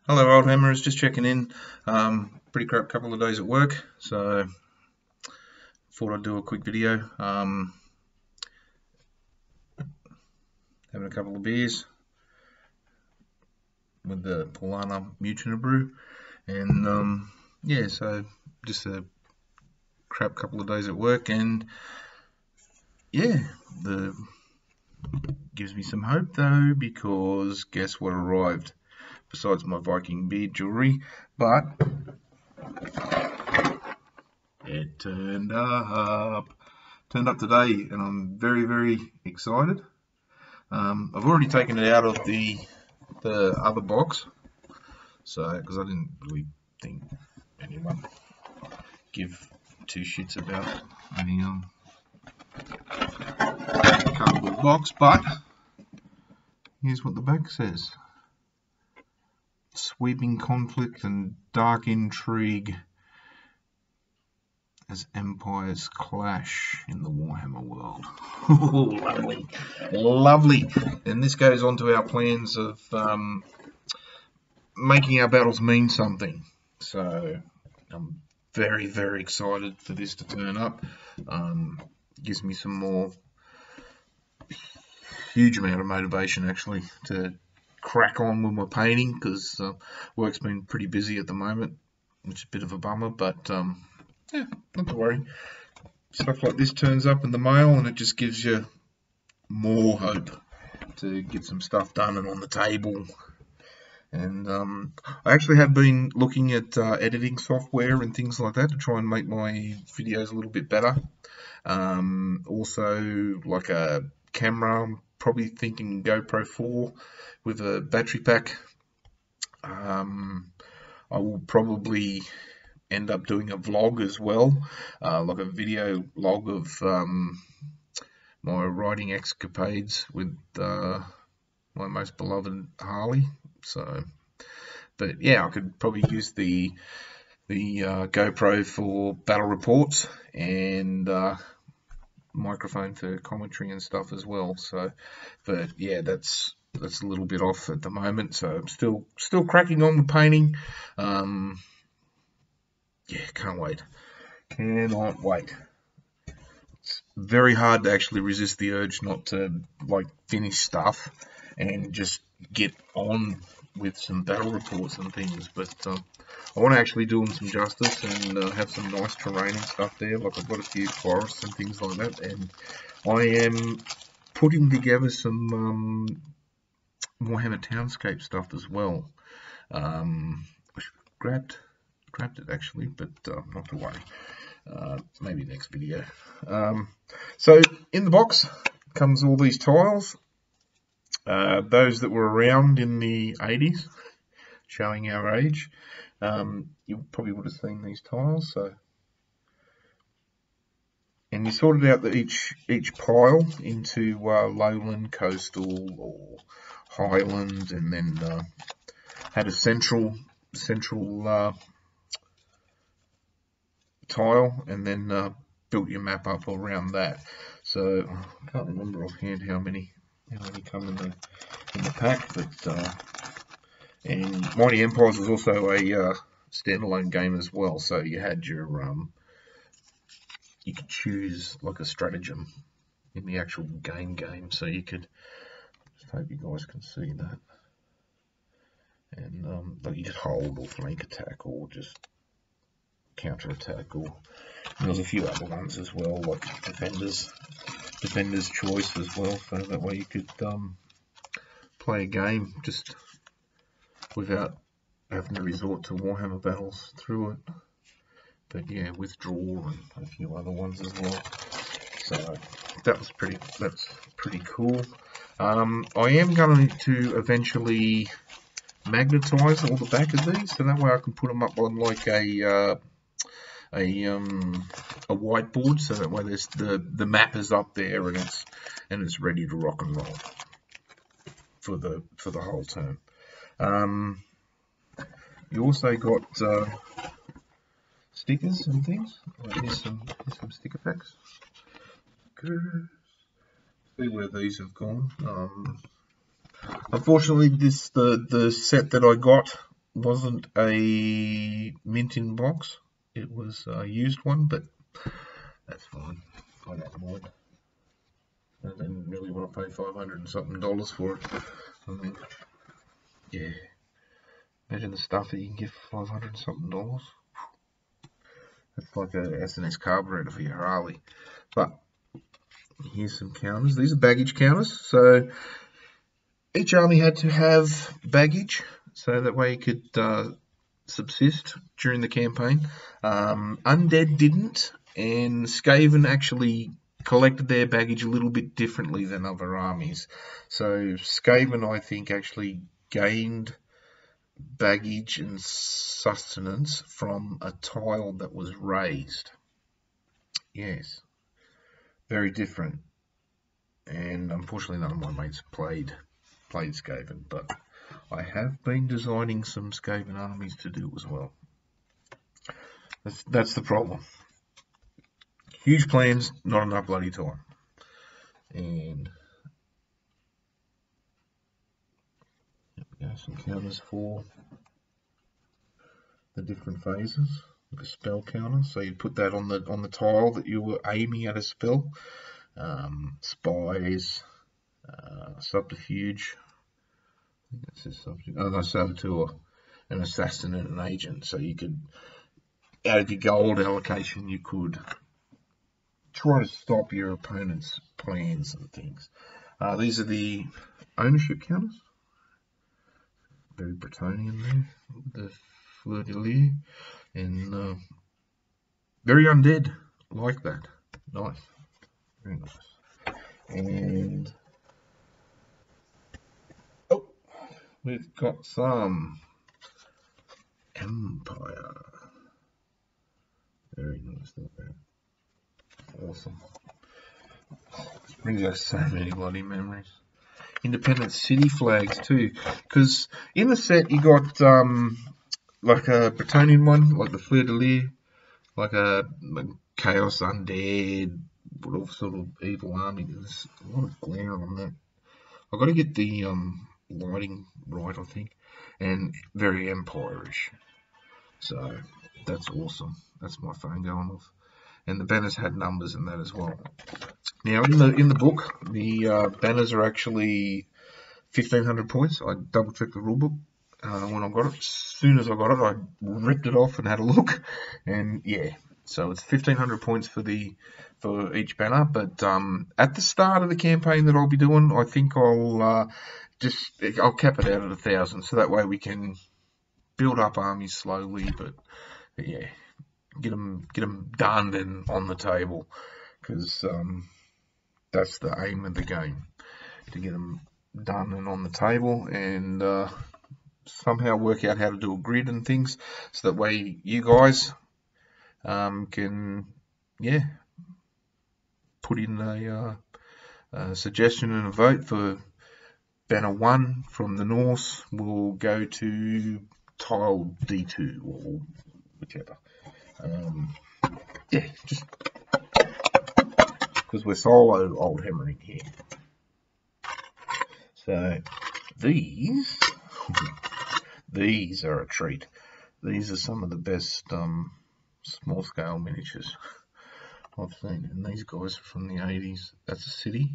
Hello, Oldhammers. Just checking in. Pretty crap couple of days at work, so thought I'd do a quick video. Having a couple of beers with the Polana Mutina brew, and yeah, so just a crap couple of days at work, and yeah, the gives me some hope though, because guess what arrived? Besides my Viking beard jewelry, but it turned up today, and I'm very excited. I've already taken it out of the other box, so because I didn't really think anyone give two shits about a cardboard box, but here's what the back says: sweeping conflict and dark intrigue as empires clash in the Warhammer world. Lovely. And this goes on to our plans of making our battles mean something. So I'm very excited for this to turn up. Gives me some more, huge amount of motivation actually to crack on with my painting, because work's been pretty busy at the moment, which is a bit of a bummer, but yeah, not to worry. Stuff like this turns up in the mail, and it just gives you more hope to get some stuff done and on the table. And I actually have been looking at editing software and things like that to try and make my videos a little bit better. Also, like a camera, I'm probably thinking GoPro 4 with a battery pack. I will probably end up doing a vlog as well, like a video log of my riding escapades with my most beloved Harley. So, but yeah, I could probably use the GoPro for battle reports, and microphone for commentary and stuff as well. So, but yeah, that's a little bit off at the moment. So I'm still cracking on with painting. Yeah, can't wait. Cannot wait. It's very hard to actually resist the urge not to like finish stuff and just get on with some battle reports and things. But I want to actually do them some justice and have some nice terrain and stuff there. Like I've got a few forests and things like that, and I am putting together some Warhammer Townscape stuff as well. I grabbed it actually, but not to worry. Maybe next video. So in the box comes all these tiles. Those that were around in the 80s, showing our age. You probably would have seen these tiles. So, and you sorted out each pile into lowland, coastal, or highland, and then had a central tile, and then built your map up around that. So I can't remember offhand how many come in the pack, but and Mighty Empires was also a standalone game as well. So you had your you could choose like a stratagem in the actual game. So you could, just hope you guys can see that, and like you could hold or flank attack or just counter attack, or there was a few other ones as well, like defender's choice as well, so that way you could play a game just without having to resort to Warhammer battles through it. But yeah, withdraw and a few other ones as well. So that's pretty cool. I am going to eventually magnetize all the back of these, so that way I can put them up on like a whiteboard, so that way there's the map is up there and it's ready to rock and roll for the whole term. You also got stickers and things. Here's some sticker packs. See where these have gone. Unfortunately, the set that I got wasn't a mint in box. It was a used one, but that's fine. I don't mind. I didn't really want to pay $500 and something for it. I mean, yeah. Imagine the stuff that you can get for $500 and something. That's like a SNS carburetor for your Harley. But here's some counters. These are baggage counters. So each army had to have baggage, so that way you could subsist during the campaign. Undead didn't, and Skaven actually collected their baggage a little bit differently than other armies. So Skaven, I think, actually gained baggage and sustenance from a tile that was raised. Yes, very different. And unfortunately, none of my mates played Skaven, but I have been designing some Skaven armies to do as well. That's the problem. Huge plans, not enough bloody time. And there we go, some counters for the different phases. The spell counter, so you put that on the tile that you were aiming at a spell. Spies, subterfuge. I think that says something. Oh no, saboteur, an assassin and an agent. So you could, out of your gold allocation, you could try to stop your opponent's plans and things. These are the ownership counters. Very Bretonian there. The fleur de lis. And very undead, like that. Nice. Very nice. And oh, we've got some Empire. Very nice, not bad. Awesome. This brings us so many bloody memories. Independent city flags too, because in the set you got like a Bretonian one, like the Fleur de Lis, like a Chaos Undead, sort of evil army. There's a lot of glare on that. I've got to get the lighting right, I think, and very Empire-ish. So that's awesome. That's my phone going off. And the banners had numbers in that as well. Now in the book, the banners are actually 1,500 points. I double checked the rulebook when I got it. As soon as I got it, I ripped it off and had a look. And yeah, so it's 1,500 points for each banner. But at the start of the campaign that I'll be doing, I think I'll cap it out at 1,000, so that way we can build up armies slowly. But yeah, get them done and on the table, because that's the aim of the game, to get them done and on the table, and somehow work out how to do a grid and things, so that way you guys can put in a suggestion and a vote for banner 1 from the Norse will go to tile D2 or whichever. Yeah, just because we're solo Oldhammering here. So these are a treat. These are some of the best small scale miniatures I've seen, and these guys are from the 80s. That's a city.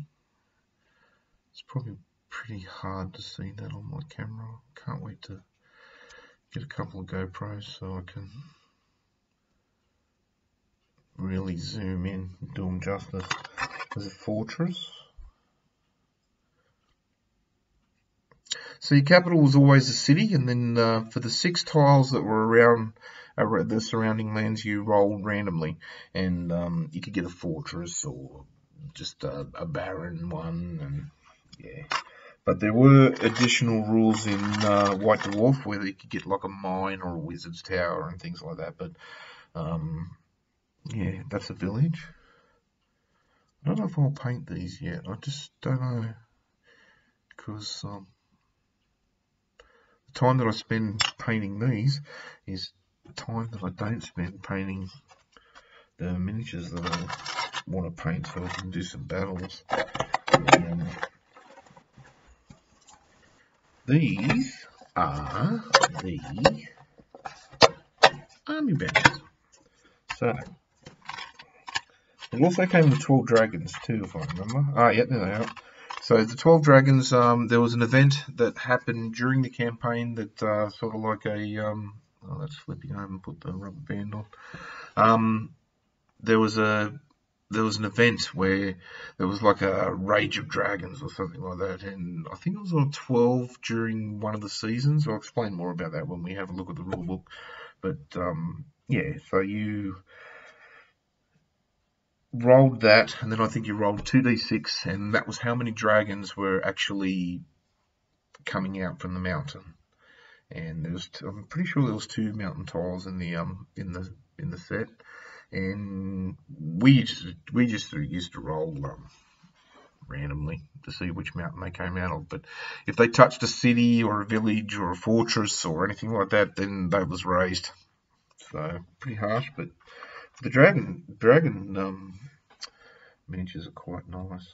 It's probably pretty hard to see that on my camera. Can't wait to get a couple of GoPros so I can really zoom in and do them justice. There's a fortress. So your capital was always a city, and then for the 6 tiles that were around the surrounding lands, you rolled randomly, and you could get a fortress or just a barren one, and yeah. But there were additional rules in White Dwarf where you could get like a mine or a wizard's tower and things like that. But yeah, that's a village. I don't know if I'll paint these yet. I just don't know, because the time that I spend painting these is time that I don't spend painting the miniatures that I want to paint, so I can do some battles. These are the army banners. So it also came with 12 dragons too, if I remember. Ah, yeah, there they are. So the 12 dragons, there was an event that happened during the campaign that sort of like a, oh, that's flipping over and put the rubber band on. There was an event where there was like a Rage of Dragons or something like that, and I think it was on 12 during one of the seasons. I'll explain more about that when we have a look at the rulebook. But yeah, so you rolled that, and then I think you rolled 2d6, and that was how many dragons were actually coming out from the mountain. And I'm pretty sure there was 2 mountain tiles in the set, and we just used to roll randomly to see which mountain they came out of. But if they touched a city or a village or a fortress or anything like that, then that was raised. So pretty harsh, but the dragon miniatures are quite nice.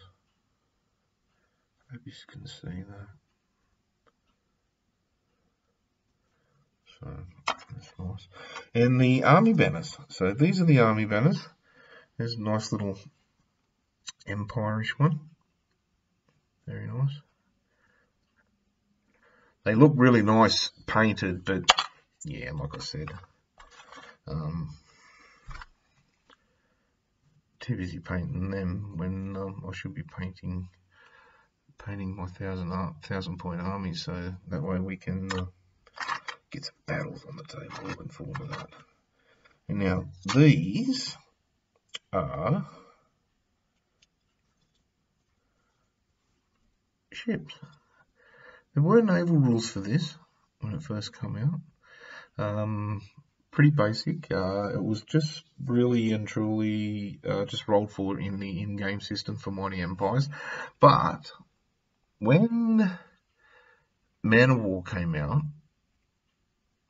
Hope you can see that. So that's nice. And the army banners. So these are the army banners. There's a nice little Empire-ish one. Very nice. They look really nice painted, but yeah, like I said, too busy painting them when I should be painting my 1,000-point army, so that way we can get some battles on the table. Looking forward to that. And now these are ships. There were naval rules for this when it first came out. Pretty basic. It was just really and truly just rolled for in the in-game system for Mighty Empires. But when Man of War came out,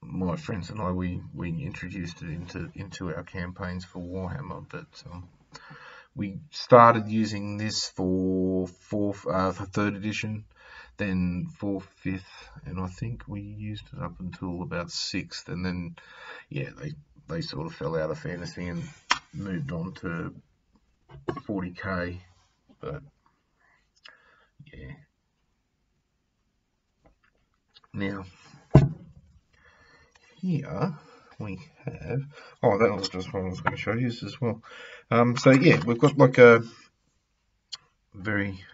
my friends and I we introduced it into our campaigns for Warhammer. But we started using this for 3rd edition, then 4th, 5th, and I think we used it up until about 6th, and then yeah, they sort of fell out of fantasy and moved on to 40k. But yeah, now here we have, oh, that was just what I was going to show you as well. So yeah, we've got like a very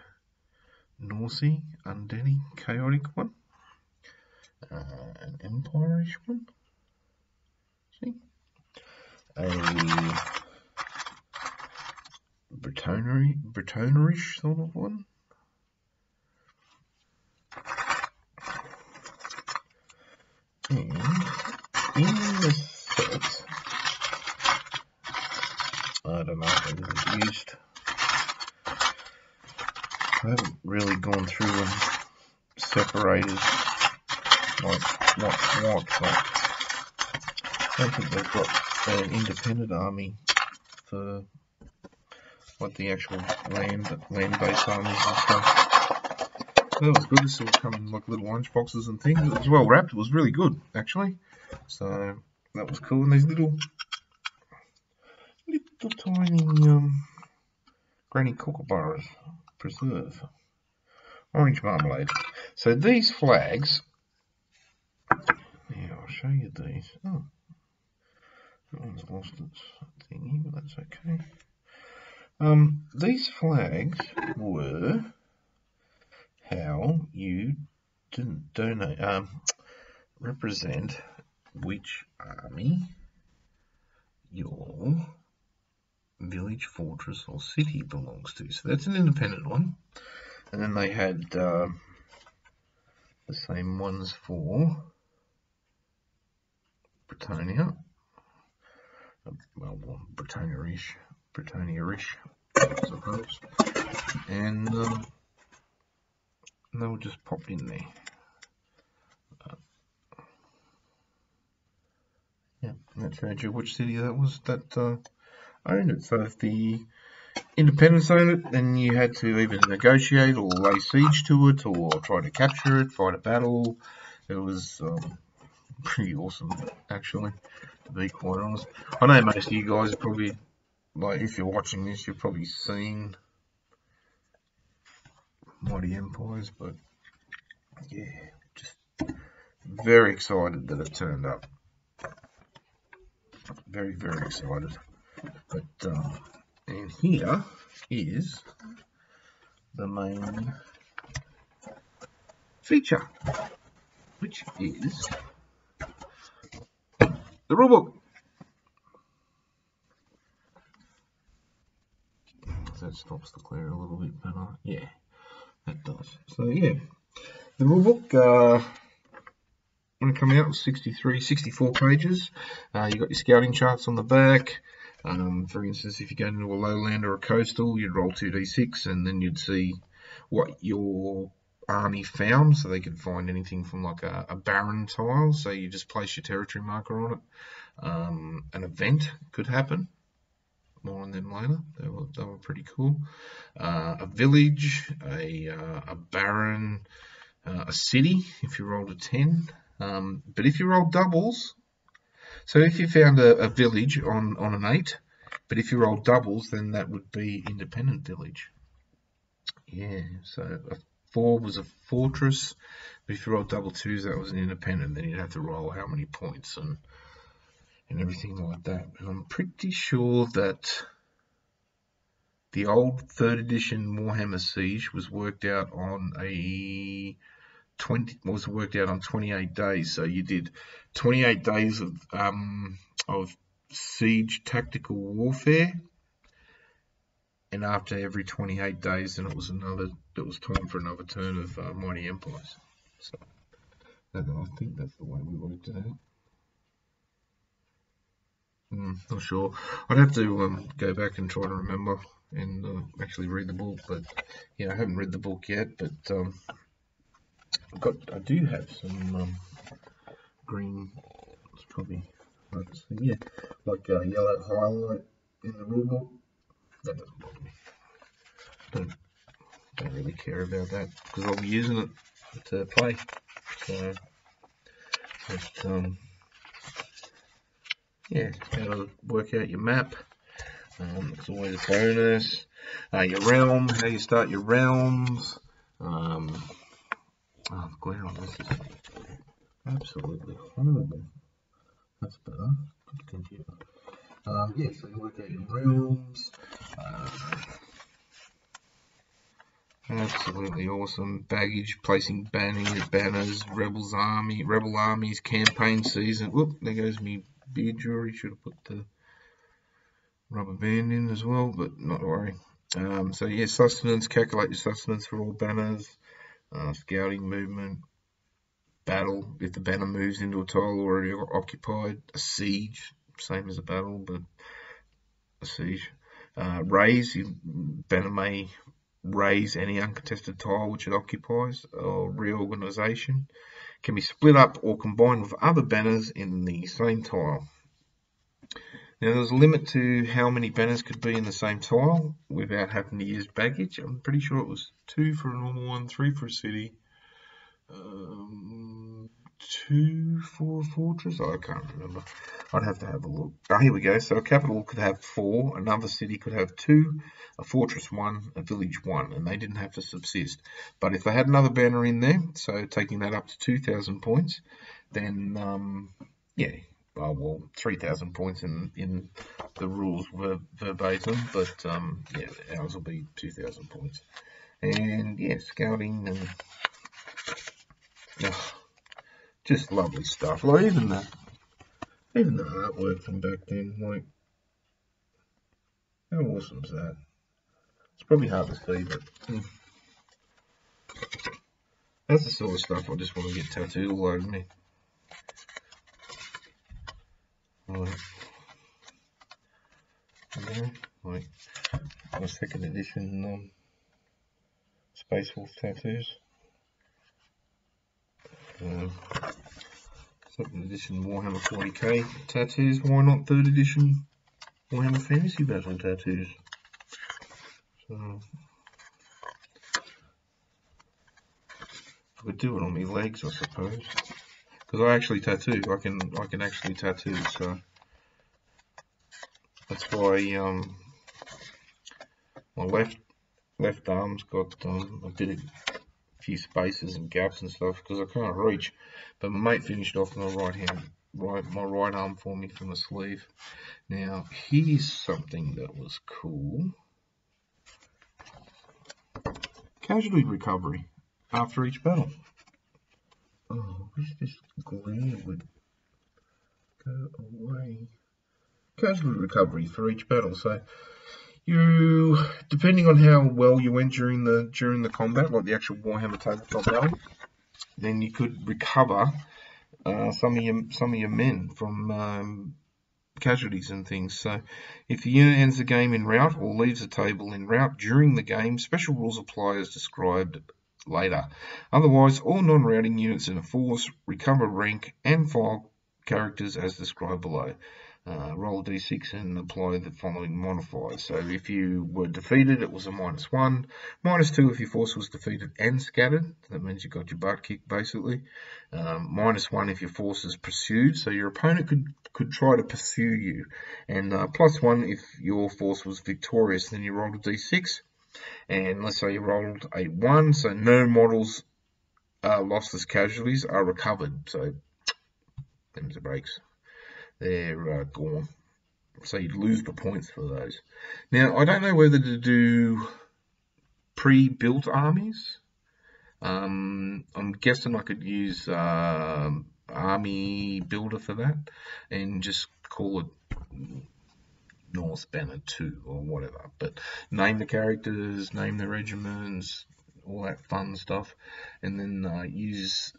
Norsey, undeady, chaotic one, an Empire-ish one, see, a Bretonerish sort of one, and in the set, I don't know if it was used. I haven't really gone through and separated like what, but I don't think they've got an independent army for what the actual land-based armies and stuff. That was good. This will come in like little lunch boxes and things. It was well wrapped. It was really good actually. So that was cool. And these little tiny granny kookaburras preserve. Orange marmalade. So these flags, yeah, I'll show you these. Oh, that one's lost its thingy, but that's okay. These flags were how you represent which army your village, fortress, or city belongs to. So that's an independent one. And then they had the same ones for Britannia. Well, Britannia-ish, I suppose. And they were just popped in there. Yeah, that showed you which city that was that owned it. So if the independents owned it, then you had to either negotiate or lay siege to it, or try to capture it, fight a battle, It was pretty awesome, actually, to be quite honest. I know most of you guys are probably, like, if you're watching this, you've probably seen Mighty Empires, but yeah, just very excited that it turned up. Very, very excited. But and here is the main feature, which is the rulebook. That stops the glare a little bit better. Yeah, that does. So yeah, the rulebook when it came out was 64 pages. You got your scouting charts on the back. For instance, if you go into a lowland or a coastal, you'd roll 2d6 and then you'd see what your army found, so they could find anything from like a barren tile, so you just place your territory marker on it. An event could happen, more on them later. They were pretty cool. A village, a barren, a city if you rolled a 10. But if you roll doubles, so if you found a village on an 8, but if you roll doubles, then that would be independent village. Yeah, so a 4 was a fortress, but if you roll double 2s, that was an independent. Then you'd have to roll how many points and everything like that. And I'm pretty sure that the old 3rd edition Warhammer Siege was worked out on 28 days. So you did 28 days of siege tactical warfare, and after every 28 days, then it was time for another turn of Mighty Empires. So I think that's the way we worked it out. Not sure. I'd have to go back and try to remember and actually read the book. But yeah, I haven't read the book yet. But I do have some green. It's probably hard to see. Yeah, like yellow highlight in the rulebook. That doesn't bother me. Don't really care about that because I'll be using it to play. So, but yeah, how to work out your map. It's always a bonus. Your realm, how you start your realms. The glare on this is absolutely horrible. That's better. Good computer. Yeah, so you work out your realms. Absolutely awesome. Baggage, placing banners, rebel armies, campaign season. Whoop, there goes me beard jewelry. Should have put the rubber band in as well, but not to worry. So yeah, sustenance, calculate your sustenance for all banners. Scouting movement. Battle, if the banner moves into a tile already occupied. A siege, same as a battle, but a siege. Raise, banner may raise any uncontested tile which it occupies, or reorganization. Can be split up or combined with other banners in the same tile. Now there's a limit to how many banners could be in the same tile without having to use baggage. I'm pretty sure it was 2 for a normal one, 3 for a city, 2 for a fortress. I can't remember. I'd have to have a look. Here we go. So a capital could have 4, another city could have 2, a fortress 1, a village 1, and they didn't have to subsist. But if they had another banner in there, so taking that up to 2,000 points, then yeah, well, 3,000 points in the rules were verbatim, but yeah, ours will be 2,000 points. And yeah, scouting and just lovely stuff. Like even the artwork from back then, like how awesome is that? It's probably hard to see, but that's the sort of stuff I just want to get tattooed all over me. Like my 2nd edition Space Wolf tattoos. 2nd edition Warhammer 40k tattoos. Why not 3rd edition Warhammer Fantasy Battle tattoos? So could do it on my legs, I suppose, because I actually tattoo. I can actually tattoo, so that's why my left arm's got a few spaces and gaps and stuff because I can't reach. But my mate finished off my my right arm for me from the sleeve. Now here's something that was cool. Casualty recovery after each battle. Oh, I wish this glare would go away. Casualty recovery for each battle. So you, depending on how well you went during the combat, like the actual Warhammer tabletop battle, then you could recover some of your men from casualties and things. So if the unit ends the game en route or leaves the table en route during the game, special rules apply as described later. Otherwise, all non-routing units in a force recover rank and file characters as described below. Roll a d6 and apply the following modifiers. So if you were defeated, it was a -1. -2 if your force was defeated and scattered. That means you got your butt kicked, basically. -1 if your force is pursued. So your opponent could try to pursue you. And +1 if your force was victorious. Then you rolled a d6. And let's say you rolled a 1. So no models lost as casualties are recovered. So them's the breaks. They're gone. So you'd lose the points for those. Now, I don't know whether to do pre-built armies. I'm guessing I could use Army Builder for that and just call it North Banner 2 or whatever. But name the characters, name the regiments, all that fun stuff, and then use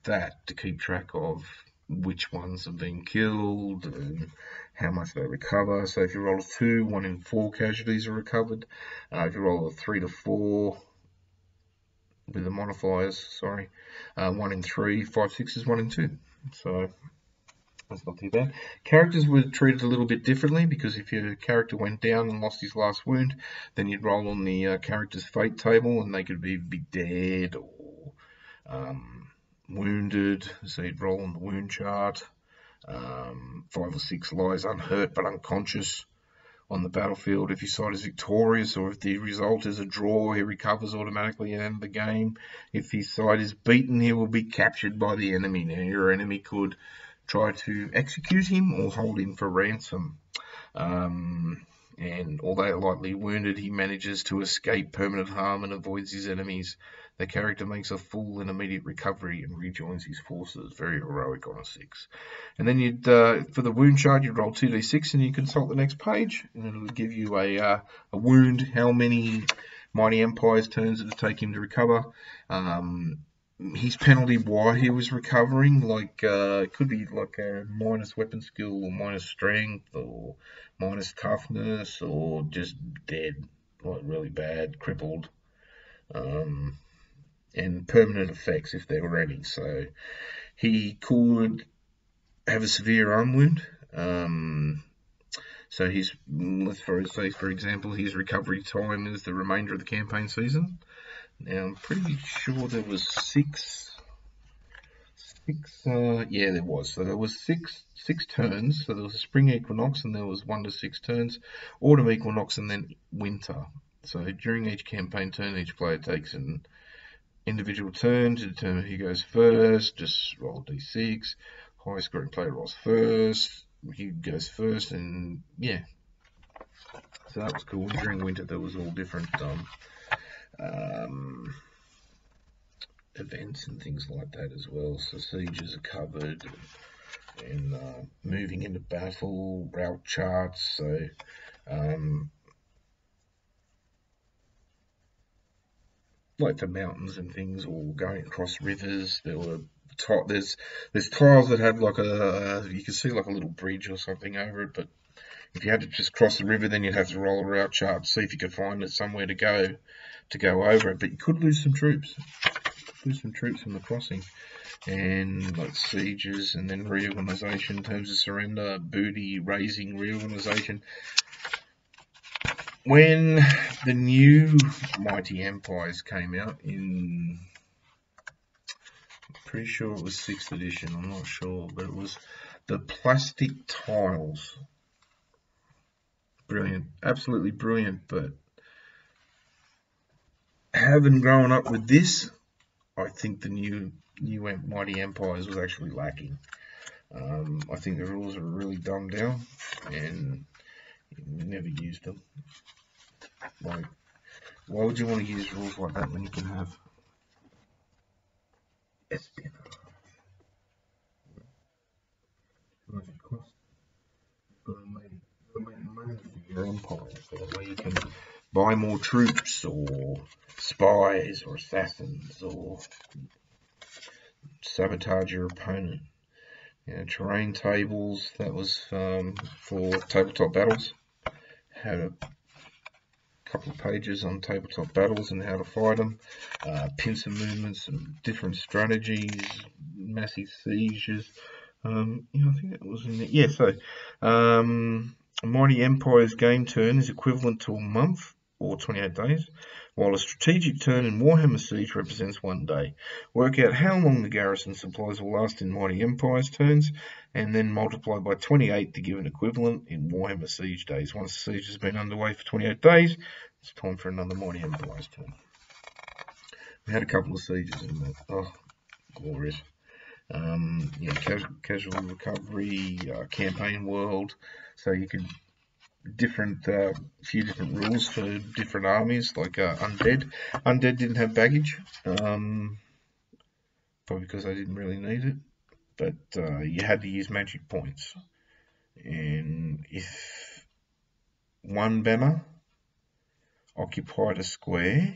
that to keep track of which ones have been killed and how much they recover. So if you roll a 2, 1 in 4 casualties are recovered. If you roll a 3 to 4 with the modifiers, 1 in 3, 5, 6 is 1 in 2. So that's not too bad. Characters were treated a little bit differently because if your character went down and lost his last wound, then you'd roll on the character's fate table and they could be dead or wounded, so you'd roll on the wound chart. 5 or 6 lies unhurt but unconscious on the battlefield. If your side is victorious or if the result is a draw, he recovers automatically at the end of the game. If his side is beaten, he will be captured by the enemy. Now your enemy could try to execute him or hold him for ransom. And although lightly wounded, he manages to escape permanent harm and avoids his enemies. The character makes a full and immediate recovery and rejoins his forces. Very heroic on a 6. And then you'd, for the wound chart, you'd roll 2d6 and you consult the next page, and it'll give you a wound, how many Mighty Empire's turns it'll take him to recover. His penalty while he was recovering, like it could be like a minus weapon skill or minus strength or minus toughness or just dead, like really bad, crippled, and permanent effects if there were any. So he could have a severe arm wound. So his, let's say for example, his recovery time is the remainder of the campaign season. Now, I'm pretty sure there was six, yeah, there was. So there was six turns. So there was a spring equinox, and there was 1 to 6 turns, autumn equinox, and then winter. So during each campaign turn, each player takes an individual turn to determine who goes first. Just roll d6. Highest scoring player rolls first. He goes first, and yeah. So that was cool. During winter, there was all different events and things like that as well. So sieges are covered, and moving into battle, route charts. So like the mountains and things, or going across rivers. There were there's tiles that had like you can see like a little bridge or something over it, but if you had to just cross the river, then you'd have to roll a route chart, see if you could find it somewhere to go over it. But you could lose some troops. From the crossing, and like sieges, and then reorganization, terms of surrender, booty, raising, reorganization. When the new Mighty Empires came out in Pretty sure it was 6th edition, I'm not sure, but it was the plastic tiles. Brilliant, absolutely brilliant, but having grown up with this, I think the new Mighty Empires was actually lacking. I think the rules are really dumbed down, and you never used them. Like, why would you want to use rules like that when you can have espionage? Gotta make money for your empire, so that way you can buy more troops, or spies, or assassins, or sabotage your opponent. Terrain tables, that was for tabletop battles. Had a couple of pages on tabletop battles and how to fight them. Pincer movements and different strategies, massive sieges. I think that was in there. Yeah, so Mighty Empire's game turn is equivalent to a month or 28 days, while a strategic turn in Warhammer Siege represents 1 day. Work out how long the garrison supplies will last in Mighty Empire's turns, and then multiply by 28 to give an equivalent in Warhammer Siege days. Once the siege has been underway for 28 days, it's time for another Mighty Empire's turn. We had a couple of sieges in that. Oh, glorious. Casual recovery, campaign world, so you could few different rules for different armies, like undead. Undead didn't have baggage, probably because I didn't really need it, but you had to use magic points, and if one banner occupied a square,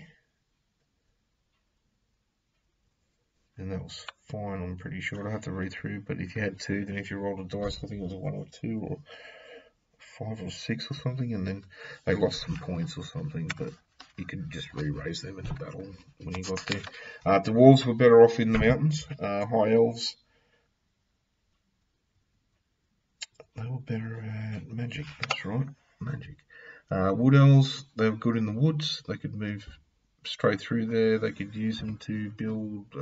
and that was fine, I'm pretty sure. I have to read through, but if you had two, then if you rolled a dice, I think it was a 1 or 2 or 5 or 6 or something, and then they lost some points or something, but you could just re-raise them in the battle when you got there. Dwarves were better off in the mountains. High elves, they were better at magic, that's right, magic. Wood elves, they were good in the woods. They could move straight through there. They could use them to build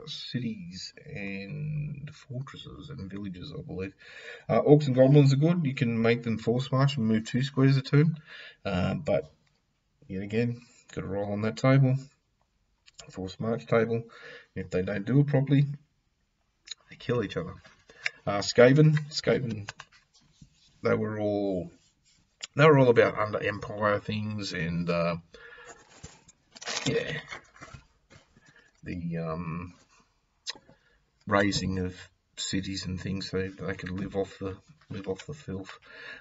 cities and fortresses and villages, I believe. Orcs and goblins are good. You can make them force march and move 2 squares a turn, but yet again, got to roll on that table, force march table. If they don't do it properly, they kill each other. Skaven, they were all about under empire things, and the raising of cities and things, so they could live off the filth.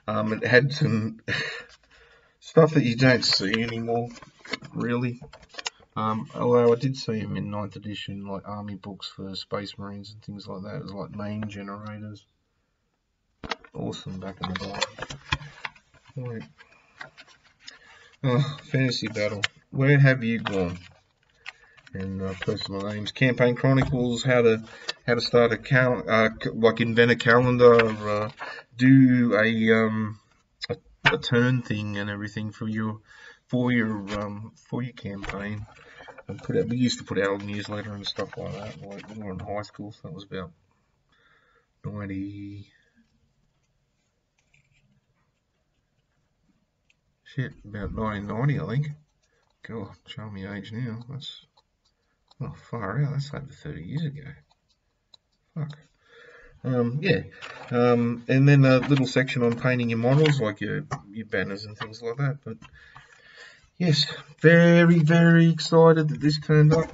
It had some stuff that you don't see anymore, really. Although I did see them in 9th edition, like army books for Space Marines and things like that. It was like main generators. Awesome back in the day. Right. Fantasy Battle. Where have you gone? And personal names, Campaign Chronicles, how to start like invent a calendar, do a turn thing and everything for your campaign, and we used to put out a newsletter and stuff like that, like when we were in high school. So that was about 90. About 1990, I think. God, showing me age now. That's far out. That's over 30 years ago. Fuck. And then a little section on painting your models, like your banners and things like that. But yes, very, very excited that this turned up.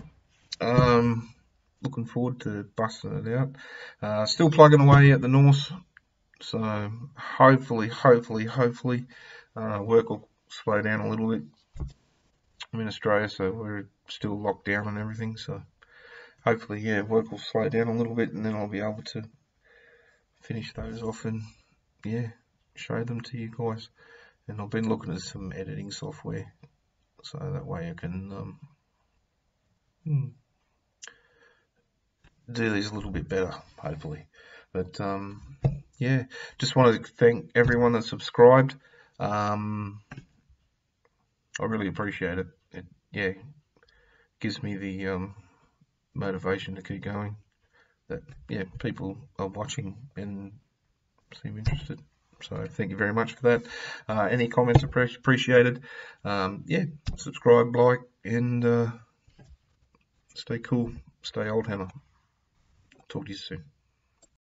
Looking forward to busting it out. Still plugging away at the Norse, so hopefully, work will slow down a little bit. I'm in Australia, so we're still locked down and everything, so hopefully, work will slow down a little bit, and then I'll be able to finish those off and, show them to you guys. And I've been looking at some editing software, so that way I can do these a little bit better, hopefully. But, just wanted to thank everyone that subscribed. I really appreciate it. It gives me the motivation to keep going. That yeah, people are watching and seem interested. So thank you very much for that. Any comments appreciated. Yeah, subscribe, like, and stay cool. Stay Oldhammer. Talk to you soon.